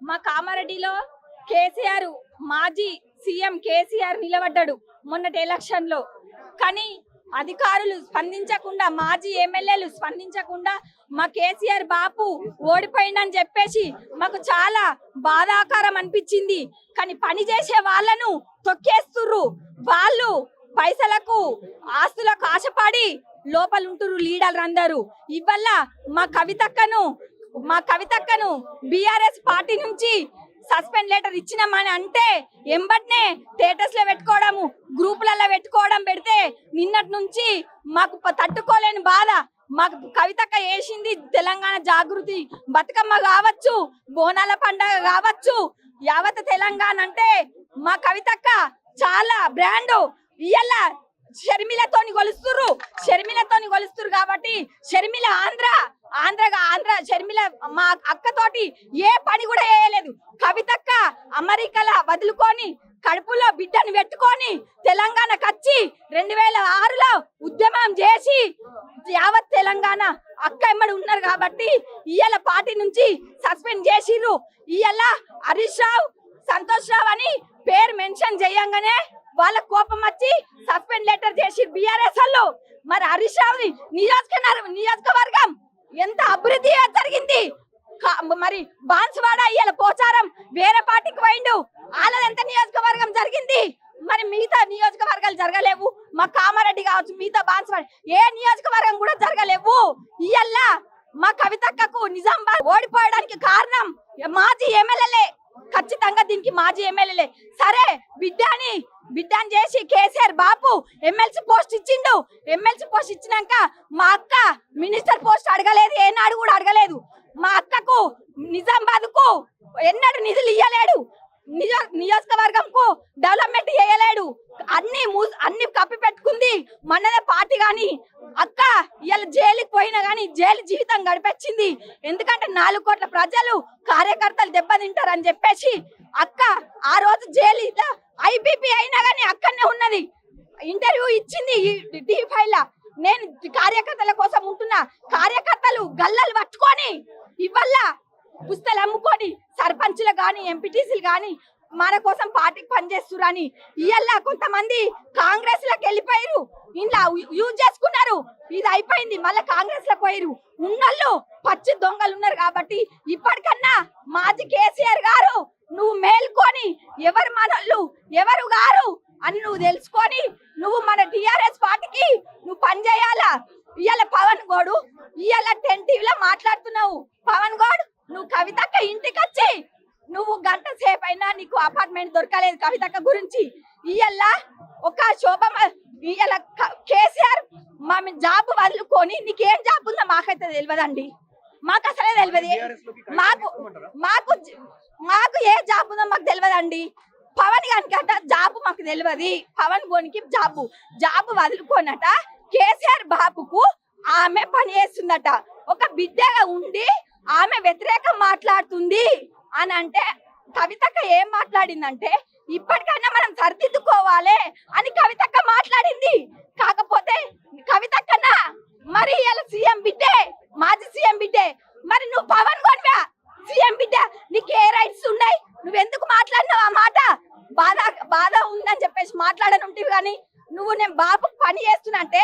మా కామారెడ్డిలో కేసీఆర్ మాజీ సీఎం కేసీఆర్ నిలబడ్డాడు మొన్నటి ఎలక్షన్ లో. కానీ అధికారులు స్పందించకుండా, మాజీ ఎమ్మెల్యేలు స్పందించకుండా మా కేసీఆర్ బాపు ఓడిపోయిందని చెప్పేసి మాకు చాలా బాధాకరం అనిపించింది. కానీ పని చేసే వాళ్ళను తొక్కేస్తుర్రు. వాళ్ళు పైసలకు ఆస్తులకు ఆశపడి లోపల ఉంటురు లీడర్లు అందరూ. ఇవల్ల మా కవితక్కను బీఆర్ఎస్ పార్టీ నుంచి సస్పెండ్ లెటర్ ఇచ్చినామని అంటే ఎంబట్నే స్టేటస్ లో పెట్టుకోవడము, గ్రూపులలో పెట్టుకోవడం పెడితే నిన్నటి నుంచి మాకు తట్టుకోలేని బాధ. మాకు కవితక్క వేసింది తెలంగాణ జాగృతి బతుకమ్మ కావచ్చు, బోనాల పండగ కావచ్చు, యావత్ తెలంగాణ అంటే మా కవితక్క చాలా బ్రాండ్. ఇయ్యాల షర్మిలతోని కొలుస్తురు కాబట్టి షర్మిల ఆంధ్ర షర్మిల మా అక్కతోటి ఏ పని కూడా చేయలేదు. కవితక్క అమెరికాలో వదులుకొని కడుపులో బిడ్డను పెట్టుకొని తెలంగాణకు వచ్చి 2006లో ఉద్యమం చేసి యావత్ తెలంగాణ అక్క ఎమ్మడి ఉన్నారు కాబట్టి ఇయ్యాల పార్టీ నుంచి సస్పెండ్ చేసిర్రు. ఇయ్యాల హరీష్ రావు, సంతోష్ రావు అని పేరు మెన్షన్ చేయంగానే వాళ్ళ కోపం వచ్చి సస్పెండ్ లెటర్ చేసి బీఆర్ఎస్ వాళ్ళు. మరి హరీష్ రావు నియోజకవర్గం ఎంత అభివృద్ధి జరిగింది. మరి బాన్స్వాడ ఇయ్యాల పోచారం వేరే పార్టీకి పోయిండు, వాళ్ళది ఎంత నియోజకవర్గం జరిగింది. మరి మిగతా నియోజకవర్గాలు జరగలేవు. మా కామారెడ్డి కావచ్చు, మిగతా బాన్స్వాడ ఏ నియోజకవర్గం కూడా జరగలేవు. ఇయ్యాల మా కవితక్కకు నిజామాబాద్ ఓడిపోవడానికి కారణం మాజీ ఎమ్మెల్యేలే. ఖచ్చితంగా దీనికి మాజీ ఎమ్మెల్యేలే. సరే బిడ్డని చేసి కేసీఆర్ బాపు ఎమ్మెల్సీ పోస్ట్ ఇచ్చిండు. ఎమ్మెల్సీ పోస్ట్ ఇచ్చినాక మా అక్క మినిస్టర్ పోస్ట్ అడగలేదు, ఏనాడు కూడా అడగలేదు. మా అక్కకు నిజామాబాద్ కు ఎన్నడూ నిధులు ఇయ్యలేడు, నియోజకవర్గంకు డెవలప్మెంట్ చేయలేడు. అన్ని కప్పి పెట్టుకుంది మనదే పార్టీ. గాని అక్క ఇవాళ జైలుకి పోయినా గానీ జైలు జీవితం గడిపొచ్చింది. ఎందుకంటే 4 కోట్ల ప్రజలు కార్యకర్తలు దెబ్బతింటారని చెప్పేసి అక్క ఆ రోజు జైలు ఐబీపీ అయినా గానీ అక్కడనే ఉన్నది. ఇంటర్వ్యూ ఇచ్చింది D5 లా. నేను కార్యకర్తల కోసం ఉంటున్నా, కార్యకర్తలు గల్లలు పట్టుకొని ఇవల్ల పుస్తలు అమ్ముకొని సర్పంచ్లు గాని ఎంపీటీసీలు గాని మన కోసం పార్టీకి పనిచేస్తురని ఇయ్యాల కొంతమంది కాంగ్రెస్ లకు వెళ్ళిపోయారు. ఇంట్లో యూజ్ చేసుకున్నారు, ఇది అయిపోయింది. మళ్ళీ కాంగ్రెస్ లకు పోయారు. ఉన్నళ్ళు పచ్చి దొంగలు ఉన్నారు. కాబట్టి ఇప్పటికన్నా మాజీ కేసీఆర్ గారు నువ్వు మేల్కొని ఎవరు మనోళ్ళు ఎవరు గారు అని నువ్వు తెలుసుకొని నువ్వు మన టిఆర్ఎస్ పార్టీకి నువ్వు పనిచేయాలా. ఇవాళ పవన్ గౌడు ఇవాళ 10 టీవీలో మాట్లాడుతున్నావు. పవన్ గౌడ్ నువ్వు కవితక్క ఇంటికి వచ్చి నువ్వు గంట సేపు అయినా నీకు అపార్ట్మెంట్ దొరకలేదు కవితక్క గురించి. ఇవాళ ఒక ఇవాళ కేసీఆర్ మా జాబ్ వదులుకొని నీకేం జాబ్ ఉందో మాకైతే తెలియదండి. మాకు అసలే తెలియదు. మాకు ఏ జాబ్ ఉందో మాకు తెలియదండి. పవన్ గనికట జాబు మాకు తెలియదు. పవన్ గోనికి జాబు వదులుకోనట కేసీఆర్ బాబుకు ఆమె పని చేస్తుందట. ఒక బిడ్డగా ఉండి ఆమె వ్యతిరేకం మాట్లాడుతుంది అని అంటే కవితక్క ఏం మాట్లాడిందంటే ఇప్పటికైనా మనం సరిదిద్దుకోవాలి అని కవితక్క మాట్లాడింది. కాకపోతే కవితక్కనా మరి ఇలా సీఎం బిడ్డే, మాజీ సీఎం బిడ్డే. మరి నువ్వు పవన్ గోన్వా సీఎం బిడ్డ, నీకు ఏ రైట్స్ ఉన్నాయి? నువ్వెందుకు మాట్లాడినావు ఆ మాట? బాధ ఉందని చెప్పేసి మాట్లాడనుంటివి. కానీ నువ్వు నేను బాబుకు పని చేస్తున్నా అంటే